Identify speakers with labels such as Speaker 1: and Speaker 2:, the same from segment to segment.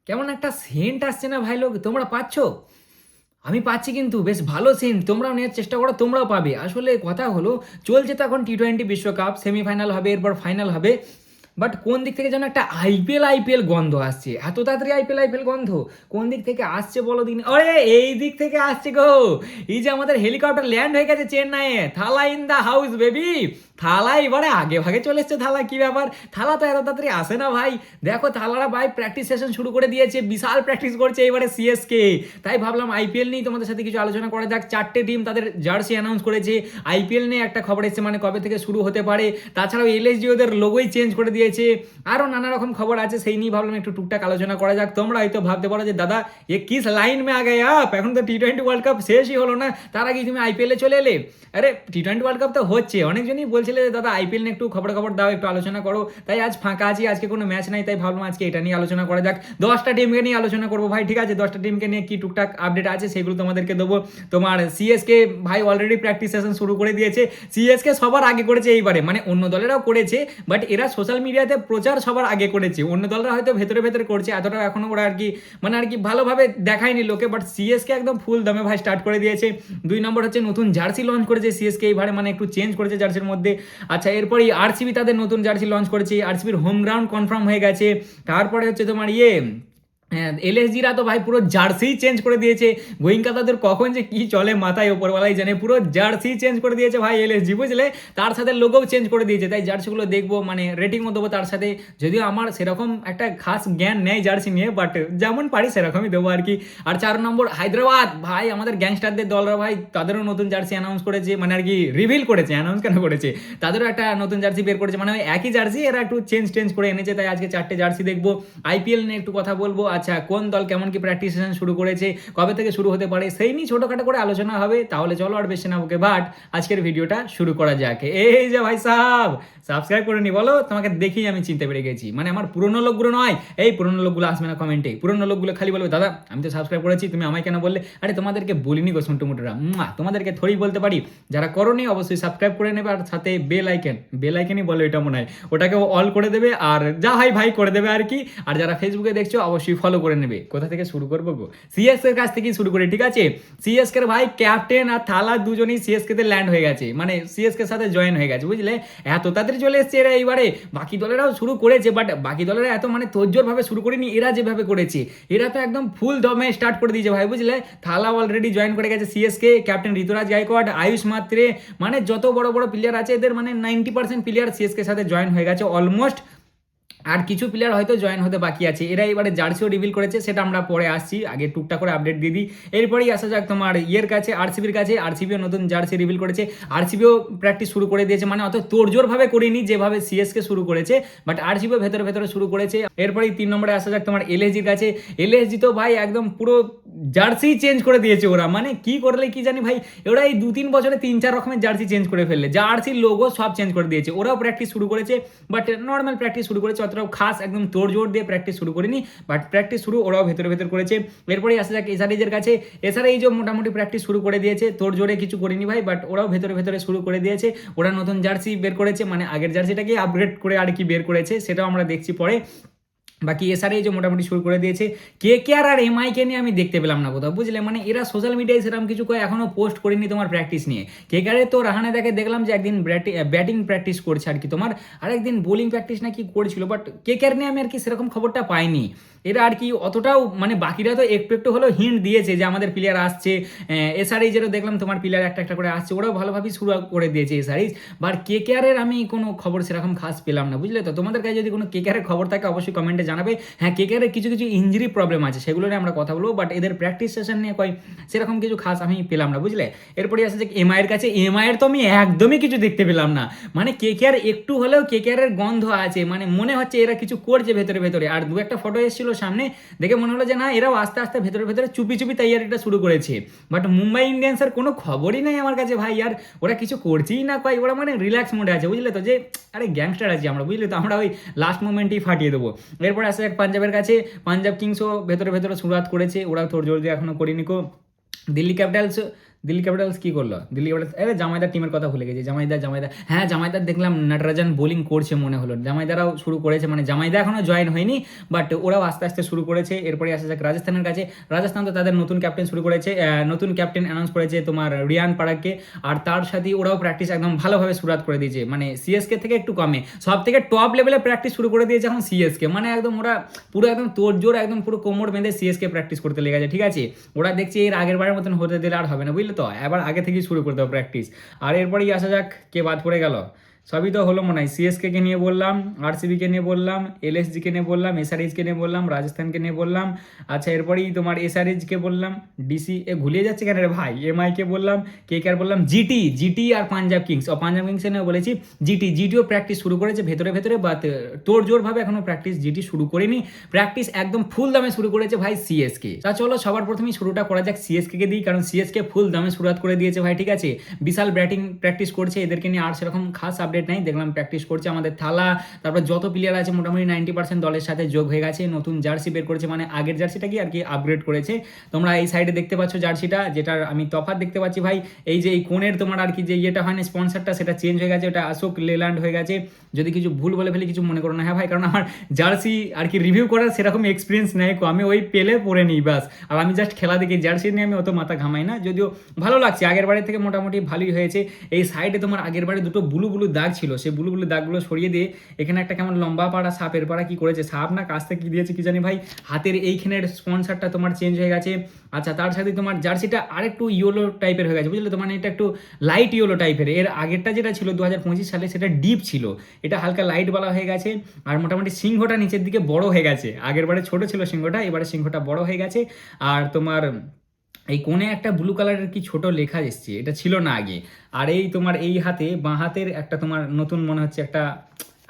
Speaker 1: কেমন একটা সেন্ট আসছে না ভাই লোক, তোমরা পাচ্ছ? আমি পাচ্ছি কিন্তু বেশ ভালো সেন্ট। তোমরাও নেওয়ার চেষ্টা করো, তোমরাও পাবে। আসলে কথা হলো, চলছে তো এখন টি-20 বিশ্বকাপ, সেমিফাইনাল হবে, এরপর ফাইনাল হবে। বাট কোন দিক থেকে যেন একটা আইপিএল আইপিএল গন্ধ আসছে, এত তাড়াতাড়ি আইপিএল আইপিএল গন্ধ কোন দিক থেকে আসছে বলো দিন? আরে এই দিক থেকে আসছে গো। এই যে আমাদের হেলিকপ্টার ল্যান্ড হয়ে গেছে চেন্নাইয়ে, থালা ইন দা হাউস বেবি। থালা এবারে আগে ভাগে চলে এসছে। থালা কি ব্যাপার? থালা তো এত তাড়াতাড়ি আসে না ভাই। দেখো থালারা ভাই প্র্যাকটিস সেশন শুরু করে দিয়েছে, বিশাল প্র্যাকটিস করছে এবারে সিএসকে। তাই ভাবলাম আইপিএল নিয়ে তোমাদের সাথে কিছু আলোচনা করা যাক। 4টে টিম তাদের জার্সি অ্যানাউন্স করেছে। আইপিএল নিয়ে একটা খবর এসেছে, মানে কবে থেকে শুরু হতে পারে। তাছাড়াও এলএসজি ওদের লোগোই চেঞ্জ করে দিয়েছে। আরও নানা রকম খবর আছে, সেই নিয়ে ভাবলাম একটু টুকটাক আলোচনা করা যাক। তোমরা হয়তো ভাবতে পারো যে দাদা a kiss line May a Gaye up, এখন তো টি-20 ওয়ার্ল্ড কাপ শেষই হলো না, তার আগে তুমি আইপিএলে চলে এলে। আরে টি-20 ওয়ার্ল্ড কাপ তো হচ্ছে, অনেকজনই বলছিলে যে দাদা আইপিএল নিয়ে একটু খবর খবর দাও, একটু আলোচনা করো। তাই আজ ফাঁকা আছি, আজকে কোনো ম্যাচ নাই, তাই ভাবলাম আজকে এটা নিয়ে আলোচনা করা যাক। 10টা টিমকে নিয়ে আলোচনা করবো ভাই, ঠিক আছে? 10টা টিমকে নিয়ে কি টুকটাক আপডেট আছে সেগুলো তোমাদেরকে দেবো। তোমার সিএসকে ভাই অলরেডি প্র্যাকটিস সেশন শুরু করে দিয়েছে। সিএসকে সবার আগে করেছে এইবারে, মানে অন্য দলেরাও করেছে, বাট এরা সোশ্যাল মিডিয়াতে প্রচার সবার আগে করেছে। অন্য দলরা হয়তো ভেতরে ভেতরে করছে, এতটা এখনো ওরা আর কি মানে আর কি ভালোভাবে দেখায়নি লোকে, বাট সিএসকে একদম ফুল দমে ভাই স্টার্ট করে দিয়েছে। 2 নম্বর হচ্ছে নতুন জার্সি লঞ্চ করেছে সিএসকে এইবারে, মানে একটু চেঞ্জ করেছে জার্সির মধ্যে। আচ্ছা, এরপরে আরসিবি তাদের নতুন জার্সি লঞ্চ করেছে, আরসিবির হোম গ্রাউন্ড কনফার্ম হয়ে গেছে। তারপরে হচ্ছে তোমার হ্যাঁ, এলএসজিরা তো ভাই পুরো জার্সি চেঞ্জ করে দিয়েছে। গোয়িঙ্কা তাদের কখন যে কি চলে মাথায় ওপরওয়ালাই জানে, পুরো জার্সি চেঞ্জ করে দিয়েছে ভাই এলএসজি, বুঝলে? তার সাথে লোগোও চেঞ্জ করে দিয়েছে। তাই জার্সিগুলো দেখবো, মানে রেটিংও দেবো তার সাথে। যদিও আমার সেরকম একটা খাস জ্ঞান নেই জার্সি নিয়ে, বাট যেমন পারি সেরকমই দেবো আর কি। আর 4 নম্বর হায়দ্রাবাদ, ভাই আমাদের গ্যাংস্টারদের দলরা ভাই তাদেরও নতুন জার্সি অ্যানাউন্স করেছে, মানে আর কি রিভিল করেছে, অ্যানাউন্স কেন করেছে, তাদেরও একটা নতুন জার্সি বের করেছে, মানে ওই একই জার্সি এরা একটু চেঞ্জ করে এনেছে। তাই আজকে 4টে জার্সি দেখবো। আইপিএল নিয়ে একটু কথা বলবো। আচ্ছা, কোন দল কেমন কি প্র্যাকটিস সেশন শুরু করেছে, কবে থেকে শুরু হতে পারে, সেই নিয়ে ছোটখাটো করে আলোচনা হবে। তাহলে চলো আর বেশি না বকে বাট আজকের ভিডিওটা শুরু করা যাক। এই যে ভাই সাহেব সাবস্ক্রাইব করে নি বলো, তোমাকে দেখেই আমি চিনতে পেরে গেছি। মানে আমার পুরনো লোকগুলো নয়, এই পুরনো লোকগুলো আসবে না কমেন্টে। পুরনো লোকগুলো খালি বলবে দাদা আমি তো সাবস্ক্রাইব করেছি, তুমি আমায় কেন বললে? আরে তোমাদেরকে বলিনি গো সন্টু মুটুরা, তোমাদেরকে থোড়ি বলতে পারি। যারা করোনি অবশ্যই সাবস্ক্রাইব করে নেবে, আর সাথে বেল আইকনই বলে এটা মনে হয়, ওটাকেও অল করে দেবে, আর যা হয় ভাই করে দেবে আর কি। আর যারা ফেসবুকে দেখছো অবশ্যই ফলো করে নেবে। কোথা থেকে শুরু করবো গো? সিএসকে এর কাছ থেকেই শুরু করি, ঠিক আছে? সিএসকে এর ভাই ক্যাপ্টেন আর থালা দুজনই সিএসকে তে ল্যান্ড হয়ে গেছে, মানে সিএসকে সাথে জয়েন হয়ে গেছে, বুঝলে? এত তাড়াতাড়ি চলে এসছে এরা এইবারে। বাকি দলেরাও শুরু করেছে, বাট বাকি দলেরা এত মানে তোজ্জোর ভাবে শুরু করেনি, এরা যেভাবে করেছে এরা তো একদম ফুল দমে স্টার্ট করে দিয়েছে ভাই, বুঝলে? থালা অলরেডি জয়েন করে গেছে সিএসকে, ক্যাপ্টেন ঋতুরাজ গায়কোয়াড, আয়ুষ মাত্রে, মানে যত বড় বড় প্লেয়ার আছে এদের মানে 90% প্লেয়ার সিএসকে সাথে জয়েন হয়ে গেছে অলমোস্ট। আর কিছু প্লেয়ার হয়তো জয়েন হতে বাকি আছে। এরা এবারে জার্সিও রিভিল করেছে, সেটা আমরা পরে আসছি, আগে টুকটাক করে আপডেট দিয়ে দিই। এরপরেই আসা যাক তোমার কাছে, আরসিবির কাছে। আরসিবিও নতুন জার্সি রিভিল করেছে, আরসিবিও প্র্যাকটিস শুরু করে দিয়েছে, মানে অত তোড়জোড়ভাবে করিনি যেভাবে সিএসকে শুরু করেছে, বাট আরসিবিও ভেতরে ভেতরে শুরু করেছে। এরপরেই 3 নম্বরে আসা যাক তোমার এলএসজির কাছে। এলএসজি তো ভাই একদম পুরো জার্সি চেঞ্জ করে দিয়েছে ওরা, মানে কি করলে কি জানি ভাই, ওরা এই 2-3 বছরে 3-4 রকমের জার্সি চেঞ্জ করে ফেললে, জার্সির লোগো সব চেঞ্জ করে দিয়েছে। ওরাও প্র্যাকটিস শুরু করেছে, বাট নর্মাল প্র্যাকটিস শুরু করেছে, অতটাও খাস একদম তোড়জোড় দিয়ে প্র্যাকটিস শুরু করিনি, বাট প্র্যাকটিস শুরু ওরাও ভেতরে ভেতর করেছে। এরপরেই আসা যাক এসআরএইচের কাছে। এসআরএইচ মোটামুটি প্র্যাকটিস শুরু করে দিয়েছে, তোড়জোড়ে কিছু করিনি ভাই, বাট ওরাও ভেতরে ভেতরে শুরু করে দিয়েছে। ওরা নতুন জার্সি বের করেছে, মানে আগের জার্সিটাকে আপগ্রেড করে আর কি বের করেছে, সেটাও আমরা দেখছি পরে। বাকি এসআরএইচ মোটামুটি শুরু করে দিয়েছে। কেকেআর আর এমআইকে নিয়ে আমি দেখতে পেলাম না কোথাও, বুঝলে? মানে এরা সোশ্যাল মিডিয়ায় সেরকম কিছু এখনো পোস্ট করেনি তোমার প্র্যাকটিস নিয়ে। কেকেআরে তো রাহানে দেখে দেখলাম যে একদিন ব্যাটিং প্র্যাকটিস করছে আর কি তোমার, আর একদিন বোলিং প্র্যাকটিস না কি করছিল, বাট কেকেআর নিয়ে আমি আর কি সেরকম খবরটা পাইনি। এরা আর কি অতটাও মানে বাকিরা তো একটু একটু হলেও হিন্ট দিয়েছে যে আমাদের প্লেয়ার আসছে। এসআরএইচেরও দেখলাম তোমার প্লেয়ার একটা একটা করে আসছে, ওরাও ভালোভাবেই শুরু করে দিয়েছে এসআরএইচ। বাট কেকেআরের আমি কোনো খবর সেরকম খাস পেলাম না, বুঝলে? তো তোমাদের কাছে যদি কোনো কেকেআরের খবর থাকে অবশ্যই কমেন্টে জানাবে। হ্যাঁ, কেকেআরের কিছু কিছু ইঞ্জুরি প্রবলেম আছে, সেগুলো নিয়ে আমরা কথা বলবো, বাট এদের প্র্যাকটিস সেশন নিয়ে সেরকম কিছু খাস আমি পেলাম না, বুঝলে? এরপরে আসে যে এমআইয়ের কাছে। এমআইয়ের তো আমি একদমই কিছু দেখতে পেলাম না, মানে কেকেআর একটু হলেও কেকেআরের গন্ধ আছে, মানে মনে হচ্ছে এরা কিছু করছে ভেতরে ভেতরে। আর 2-একটা ফটো এসেছিল সামনে, দেখে মনে হলো যে না, এরাও আস্তে আস্তে ভেতরে ভেতরে চুপি চুপি তৈয়ারিটা শুরু করেছে। বাট মুম্বাই ইন্ডিয়ান্সের কোনো খবরই নেই আমার কাছে ভাই, আর ওরা কিছু করছেই না ওরা মানে রিল্যাক্স মোডে আছে, বুঝলে তো? যে আরে গ্যাংস্টার আছি আমরা, বুঝলে তো? আমরা ওই লাস্ট মোমেন্টেই ফাটিয়ে দেবো। এরপরে আসে এক পাঞ্জাবের কাছে। পাঞ্জাব কিংসও ভেতরে ভেতরে শুরুয়াত করেছে, ওরা তোর জোর দিয়ে এখনো করিনি কো। দিল্লি ক্যাপিটালস দিল্লি ক্যাপিটালস কি করলো? দিল্লি ক্যাপিটালস, আরে জামাইদার টিমের কথা ভুলে গেছি। জামাইদার, হ্যাঁ জামাইদার দেখলাম নটরাজন বোলিং করছে মনে হলো। জামাইদারাও শুরু করেছে, মানে জামাইদা এখনো জয়েন হয়নি, বাট ওরাও আস্তে আস্তে শুরু করেছে। এরপরে আসা যাক রাজস্থানের কাছে। রাজস্থান তো তাদের নতুন ক্যাপ্টেন শুরু করেছে, নতুন ক্যাপ্টেন অ্যানাউন্স করেছে তোমার রিয়ান পারাগকে, আর তার সাথে ওরাও প্র্যাকটিস একদম ভালোভাবে শুরুয়াত করে দিয়েছে, মানে সিএসকে থেকে একটু কমে, সব থেকে টপ লেভেলে প্র্যাকটিস শুরু করে দিয়েছে এখন সিএসকে, মানে একদম ওরা পুরো একদম তোড়জোড় একদম পুরো কোমর বেঁধে সিএসকে প্র্যাকটিস করতে লেগেছে, ঠিক আছে। ওরা দেখছে এর আগের বারের মতন হতে দিলে আর হবে না, বুঝলে তো, এবার আগে থেকেই শুরু করতে হবে প্র্যাকটিস। আর এরপরেই আসা যাক কে বাদ পড়ে গেল, সবই তো হলো মনে হয়। সিএসকে নিয়ে বললাম, আরসিবিকে নিয়ে বললাম, এলএসজিকে নিয়ে বললাম, এসআরএইচকে নিয়ে বললাম, রাজস্থানকে নিয়ে বললাম। আচ্ছা এরপরেই তোমার এসআরএইচকে বললাম, ডিসি ঘুলিয়ে যাচ্ছে কেন রে ভাই, এমআইকে বললাম, কেকেআর বললাম, জিটি আর পাঞ্জাব কিংস, পাঞ্জাব কিংসে নিয়ে বলেছি। জিটিও প্র্যাকটিস শুরু করেছে ভেতরে ভেতরে, বাট তোর জোরভাবে এখনো প্র্যাকটিস জিটি শুরু করেনি, প্র্যাকটিস একদম ফুল দামে শুরু করেছে ভাই সিএসকে। তা চলো সবার প্রথমেই শুরুটা করা যাক সিএসকে দিই, কারণ সিএসকে ফুল দামে শুরুয়াত করে দিয়েছে ভাই, ঠিক আছে। বিশাল ব্যাটিং প্র্যাকটিস করছে, এদেরকে নিয়ে আর সেরকম খাস আপডেট নাই, দেখলাম প্র্যাকটিস করছে আমাদের থালা, তারপর যত প্লেয়ার আছে মোটামুটি 90% দলের সাথে যোগ হয়ে গেছে, নতুন জার্সি বের করেছে, মানে আগের জার্সিটা কি আর কি আপগ্রেড করেছে। তোমরা এই সাইডে দেখতে পাচ্ছ জার্সিটা, যেটার আমি তফাৎ দেখতে পাচ্ছি ভাই, এই যে এই কোণের তোমার আর কি যে ইয়েটা হয় না স্পন্সারটা, সেটা চেঞ্জ হয়ে গেছে, ওটা অশোক লেল্যান্ড হয়ে গেছে। যদি কিছু ভুল বলে ফেলি কিছু মনে করো না, হ্যাঁ ভাই, কারণ আমার জার্সি আর কি রিভিউ করার সেরকম এক্সপিরিয়েন্স নেই, আমি ওই পেলে পরে নিই বাস, আর আমি জাস্ট খেলা দেখি, জার্সি নিয়ে আমি অত মাথা ঘামাই না, যদিও ভালো লাগছে আগের বারের থেকে মোটামুটি ভালোই হয়েছে। এই সাইডে তোমার আগের বারে দুটো ব্লু দাগ ছিল, সেই ব্লু দাগগুলো সরিয়ে দিয়ে এখানে একটা কেমন লম্বা পাড়া সাপের পাড়া কি করেছে, সাপ না কাছতে কি দিয়েছে কি জানি ভাই, হাতের এইখানের স্পন্সারটা তোমার চেঞ্জ হয়ে গেছে। আচ্ছা তার সাথে তোমার জার্সিটা আরেকটু ইয়েলো টাইপের হয়ে গেছে, বুঝলে তো, মানে এটা একটু লাইট ইয়েলো টাইপের, এর আগেরটা যেটা ছিল 2025 সালে সেটা ডিপ ছিল, এটা হালকা লাইট বালা হয়ে গেছে। আর মোটামুটি সিংহটা নিচের দিকে বড় হয়ে গেছে, আগের বারে ছোট ছিল সিংহটা, এবারে সিংহটা বড় হয়ে গেছে। আর তোমার এই কোণে একটা ব্লু কালারের কি ছোট লেখা এসছে, এটা ছিল না আগে। আর এই তোমার এই হাতে বাঁ হাতের একটা তোমার নতুন মনে হচ্ছে একটা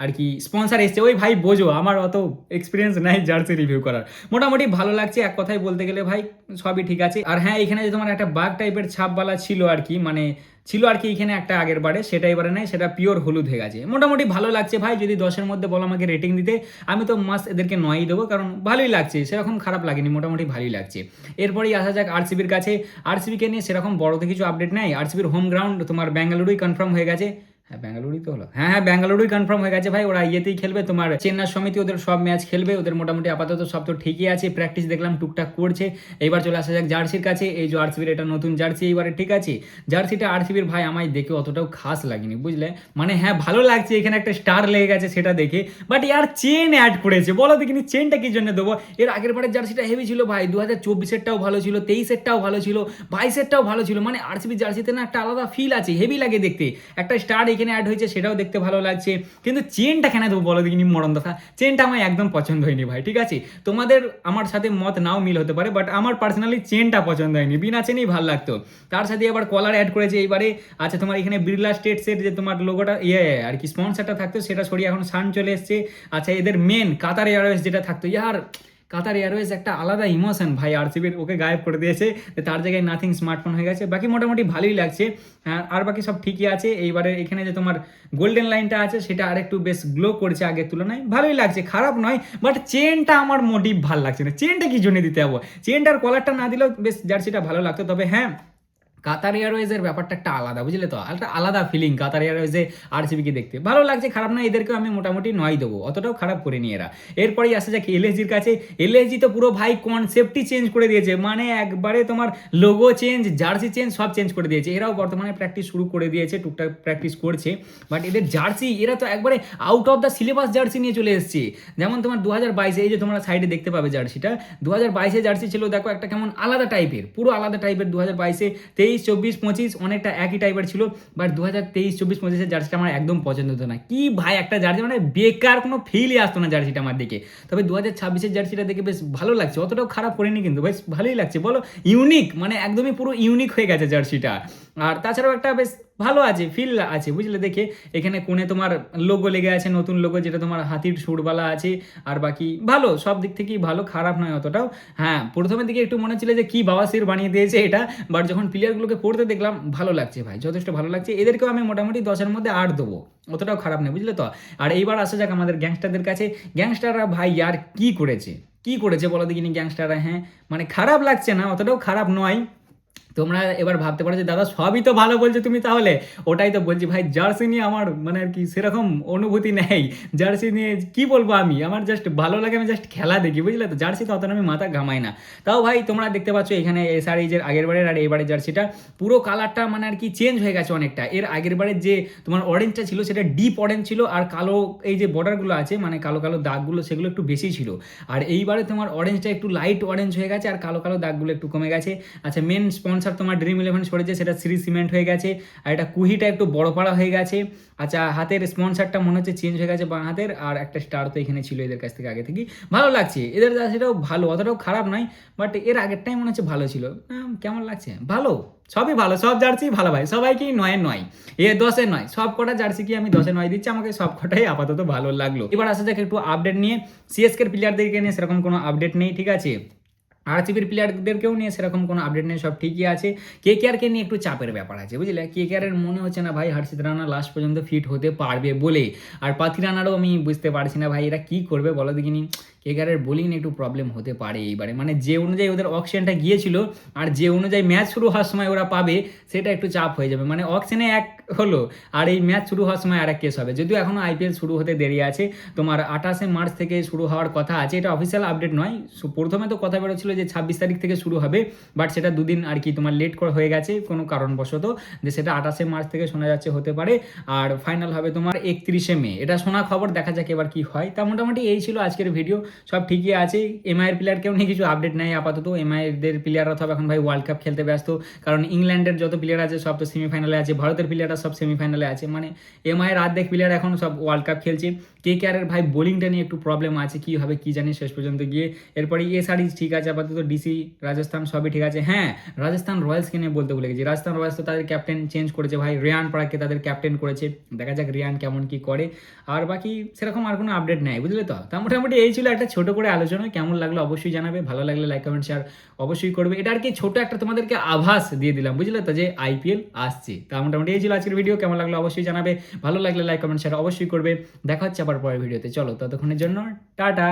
Speaker 1: আর কি স্পন্সার এসছে, ওই ভাই বোঝো আমার অত এক্সপিরিয়েন্স নাই জার্সি রিভিউ করার, মোটামুটি ভালো লাগছে এক কথায় বলতে গেলে ভাই, সবই ঠিক আছে। আর হ্যাঁ এখানে যে তোমার একটা বাগ টাইপের ছাপওয়ালা ছিল আর কি, মানে ছিল আর কি এখানে একটা আগের বারে, সেটা এবারে নাই, সেটা পিওর হলুদ হয়ে গেছে, মোটামুটি ভালো লাগছে ভাই। যদি 10-এর মধ্যে বলো আমাকে রেটিং দিতে, আমি তো মাস্ট এদেরকে 9 দেবো, কারণ ভালোই লাগছে, সেরকম খারাপ লাগেনি, মোটামুটি ভালোই লাগছে। এরপরেই আসা যাক আরসিবির কাছে। আরসিবিকে নিয়ে সেরকম বড়তে কিছু আপডেট নেই, আরসিবির হোম গ্রাউন্ড তোমার ব্যাঙ্গালুরুই কনফার্ম হয়ে গেছে। হ্যাঁ ব্যাঙ্গালুরুই তো হলো, হ্যাঁ ব্যাঙ্গালুরুই কনফার্ম হয়ে গেছে ভাই, ওরা ইয়েতেই খেলবে তোমার চেন্নাই সমিতি, ওদের সব ম্যাচ খেলবে, ওদের মোটামুটি আপাতত সব তো ঠিকই আছে, প্র্যাকটিস দেখলাম টুকটাক করছে। এইবার চলে আসা যাক জার্সির কাছে, এই যে আরসিবির এটা নতুন জার্সি এইবারে, ঠিক আছে। জার্সিটা আরসিবির ভাই আমায় দেখে অতটাও খাস লাগেনি, বুঝলে, মানে হ্যাঁ ভালো লাগছে, এখানে একটা স্টার লেগে গেছে সেটা দেখে, বাট ইয়ার চেন অ্যাড করেছে, বলো দেখিনি চেনটা কি জন্য দেবো। এর আগের বারের জার্সিটা হেভি ছিল ভাই, 2024-এরটাও ভালো ছিল, 23-এরটাও ভালো ছিল, 22-এরটাও ভালো ছিল, মানে আরসিবি জার্সিতে না একটা আলাদা ফিল আছে, হেভি লাগে দেখতে, একটা স্টার এখানে অ্যাড হয়েছে, সেটাও দেখতে ভালো লাগছে। কিন্তু চেনটা কেন দেবো বলো দেখিনি, মরণ দফা, চেনটা আমার একদম পছন্দ হয়নি ভাই, ঠিক আছে। তোমাদের আমার সাথে মত নাও মিল হতে পারে, বাট আমার পার্সোনালি চেনটা পছন্দ হয়নি, বিনা চেনেই ভালো লাগতো। তার সাথে আবার কলার অ্যাড করেছে এইবারে। আচ্ছা তোমার এখানে বিড়লা স্টেটসের যে তোমার লোগোটা আর কি স্পন্সারটা থাকতো, সেটা সরিয়ে এখন সান চলে এসছে। আচ্ছা এদের মেন কাতার এয়ারওয়েজ যেটা থাকতো, ইয়ার কাতার এয়ারওয়েজ একটা আলাদা ইমোশন ভাই, আরসিবির ওকে গায়েব করে দিয়েছে, তার জায়গায় নাথিং স্মার্টফোন হয়ে গেছে, বাকি মোটামুটি ভালোই লাগছে। হ্যাঁ আর বাকি সব ঠিকই আছে। এইবারে এখানে যে তোমার গোল্ডেন লাইনটা আছে সেটা আরেকটু বেশ গ্লো করছে আগের তুলনায়, ভালোই লাগছে, খারাপ নয়, বাট চেনটা আমার মোটিভ ভালো লাগছে না, চেনটা কি জন্য দিতে যাবো, চেনটার কলারটা না দিলেও বেশ জার্সিটা ভালো লাগতো। তবে হ্যাঁ কাতার এয়ারওয়েজের ব্যাপারটা একটা আলাদা, বুঝলে তো, একটা আলাদা ফিলিং কাতার এয়ারওয়েজে আরসিবিকে দেখতে ভালো লাগছে, খারাপ না, এদেরকেও আমি মোটামুটি 9 দেবো, অতটাও খারাপ করিনি এরা। এরপরেই আসা যাক এলএসজির কাছে। এলএসজি তো পুরো ভাই কনসেপ্টই চেঞ্জ করে দিয়েছে, মানে একবারে তোমার লোগো চেঞ্জ, জার্সি চেঞ্জ, সব চেঞ্জ করে দিয়েছে। এরাও বর্তমানে প্র্যাকটিস শুরু করে দিয়েছে, টুকটাক প্র্যাকটিস করছে, বাট এদের জার্সি এরা তো একবারে out of the syllabus jersey নিয়ে চলে এসেছে। যেমন তোমার 2022-এ এই যে তোমরা সাইডে দেখতে পাবে জার্সিটা, 2022-এ জার্সি ছিল দেখো একটা কেমন আলাদা টাইপের, পুরো আলাদা টাইপের। 2022-এ 23-24-25 অনেকটা একই টাইপের ছিল, বাট 2023-24-25-এর জার্সিটা আমার একদম পছন্দ হতো না, কি ভাই একটা জার্সি, মানে বেকার, কোনো ফিলই আসতো না জার্সিটা আমার দেখে। তবে 2026-এর জার্সিটা দেখে বেশ ভালো লাগছে, অতটাও খারাপ করেনি কিন্তু, বেশ ভালোই লাগছে, বলো ইউনিক, মানে একদমই পুরো ইউনিক হয়ে গেছে জার্সিটা। আর তাছাড়াও একটা বেশ ভালো আছে, ফিল আছে, বুঝলে, দেখে এখানে কোণে তোমার লোগো লেগে আছে, নতুন লোগো, যেটা তোমার হাতির সুরবালা আছে। আর বাকি ভালো, সব দিক থেকেই ভালো, খারাপ নয় অতটাও। হ্যাঁ প্রথমের দিকে একটু মনে ছিল যে কি বাওয়াসির বানিয়ে দিয়েছে এটা, বাট যখন প্লেয়ারগুলোকে পড়তে দেখলাম ভালো লাগছে ভাই, যথেষ্ট ভালো লাগছে, এদেরকেও আমি মোটামুটি 10-এর মধ্যে 8 দেবো, অতটাও খারাপ নেই, বুঝলে তো। আর এইবার আসা যাক আমাদের গ্যাংস্টারদের কাছে। গ্যাংস্টাররা ভাই আর কি করেছে বলো দেখিনি গ্যাংস্টাররা, হ্যাঁ মানে খারাপ লাগছে না, অতটাও খারাপ নয়। তোমরা এবার ভাবতে পারো যে দাদা সবই তো ভালো বলছো তুমি, তাহলে ওটাই তো বলছি ভাই, জার্সি নিয়ে আমার মানে আর কি সেরকম অনুভূতি নেই। জার্সি নিয়ে কি বলবো আমি, আমার জাস্ট ভালো লাগে, আমি জাস্ট খেলা দেখি, বুঝলে তো, জার্সি তো অতটা আমি মাথা ঘামাই না। তাও ভাই তোমরা দেখতে পাচ্ছ এখানে এসআরএইচের আগের বারের আর এইবারের জার্সিটা পুরো কালারটা মানে আর কি চেঞ্জ হয়ে গেছে অনেকটা। এর আগের বারের যে তোমার অরেঞ্জটা ছিল সেটা ডিপ অরেঞ্জ ছিল, আর কালো এই যে বর্ডারগুলো আছে মানে কালো কালো দাগগুলো সেগুলো একটু বেশি ছিল। আর এইবারে তোমার অরেঞ্জটা একটু লাইট অরেঞ্জ হয়ে গেছে, আর কালো কালো দাগগুলো একটু কমে গেছে। আচ্ছা, মেন স্পন্সর তোমার ড্রিম 11 সরেছে, সেটা শ্রী সিমেন্ট হয়ে গেছে। আর এটা কুহিটা একটু বড় পাড়া হয়ে গেছে। আচ্ছা, হাতের স্পন্সরটা মনে হচ্ছে চেঞ্জ হয়ে গেছে বাঁ হাতের, আর একটা স্টার তো এখানে ছিল এদের কাছ থেকে আগে থেকে। ভালো লাগছে এদের, সেটাও ভালো, অতটাও খারাপ নয়, বাট এর আগেরটাই মনে হচ্ছে ভালো ছিল। কেমন লাগছে? ভালো, সবই ভালো, সব জার্সি ভালো ভাই, সবাই কি 9-9, 10-9, সব কটা জার্সি কি আমি 10-9 দিচ্ছি, আমাকে সব কটাই আপাতত ভালো লাগলো। এবার আসা যাক একটু আপডেট নিয়ে। সিএসকে প্লেয়ারদেরকে নিয়ে সেরকম কোনো আপডেট নেই, ঠিক আছে। আরসিবির প্লেয়ারদেরকেও নিয়ে সেরকম কোনো আপডেট নেই, সব ঠিকই আছে। কেকেআরকে নিয়ে একটু চাপের ব্যাপার আছে, বুঝলে। কেকেআরের মনে হচ্ছে না ভাই হর্ষিত রানা লাস্ট পর্যন্ত ফিট হতে পারবে বলে। আর পাতি রানারও আমি বুঝতে পারছি না ভাই এরা কি করবে বলো দেখিনি। কেকেআরের বোলিং একটু প্রবলেম হতে পারে এইবারে, মানে যে অনুযায়ী ওদের অকশনটা গিয়েছিল আর যে অনুযায়ী ম্যাচ শুরু হওয়ার সময় ওরা পাবে, সেটা একটু চাপ হয়ে যাবে। মানে অকশনে এক হলো আর এই ম্যাচ শুরু হওয়ার সময় আর এক কেস হবে। যদিও এখনও আইপিএল শুরু হতে দেরি আছে, তোমার 28শে মার্চ থেকে শুরু হওয়ার কথা আছে, এটা অফিসিয়াল আপডেট নয়। প্রথমে তো কথা বেরোচ্ছিল যে 26 তারিখ থেকে শুরু হবে, বাট সেটা দুদিন আর কি তোমার লেট করে হয়ে গেছে কোনো কারণবশত, যে সেটা 28শে মার্চ থেকে শোনা যাচ্ছে হতে পারে। আর ফাইনাল হবে তোমার 31শে মে, এটা শোনা খবর, দেখা যাক এবার কি হয়। তা মোটামুটি এই ছিল আজকের ভিডিও, সব ঠিকই আছে। এমআইয়ের প্লেয়ারকেও নিয়ে কিছু আপডেট নেই আপাতত। এমআইয়ের প্লেয়াররা সব এখন ভাই ওয়ার্ল্ড কাপ খেলতে ব্যস্ত, কারণ ইংল্যান্ডের যত প্লেয়ার আছে সব তো সেমিফাইনালে আছে, ভারতের প্লেয়াররা সব সেমিফাইনালে আছে, মানে এমআইয়ের অর্ধেক প্লেয়ার এখন সব ওয়ার্ল্ড কাপ খেলছে। কেকেআরের ভাই বোলিংটা নিয়ে একটু প্রবলেম আছে, কি হবে কি জানি শেষ পর্যন্ত গিয়ে। এরপরে এসআরএইচ ঠিক আছে আপাতত, ডিসি রাজস্থান সবই ঠিক আছে। হ্যাঁ, রাজস্থান রয়্যালসকে নিয়ে বলতে ভুলে গেছি, রাজস্থান রয়্যালস তো তাদের ক্যাপ্টেন চেঞ্জ করেছে ভাই, রিয়ান পরাগকে তাদের ক্যাপ্টেন করেছে। দেখা যাক রিয়ান কেমন কি করে। আর বাকি সেরকম আর কোনো আপডেট নেই, বুঝলে তো। তা মোটামুটি এই ছিল একটা ছোট করে আলোচনা, কেমন লাগলো অবশ্যই জানাবে, ভালো লাগলে লাইক কমেন্ট শেয়ার অবশ্যই করবে। এটা আর কি ছোট একটা তোমাদেরকে আভাস দিয়ে দিলাম, বুঝলে তো, যে আইপিএল আসছে। তা মোটামুটি এই ছিল আজকের ভিডিও, কেমন লাগলো অবশ্যই জানাবে, ভালো লাগলে লাইক কমেন্ট শেয়ার অবশ্যই করবে। দেখা হচ্ছে আবার পরের ভিডিওতে, চলো ততক্ষণের জন্য টাটা।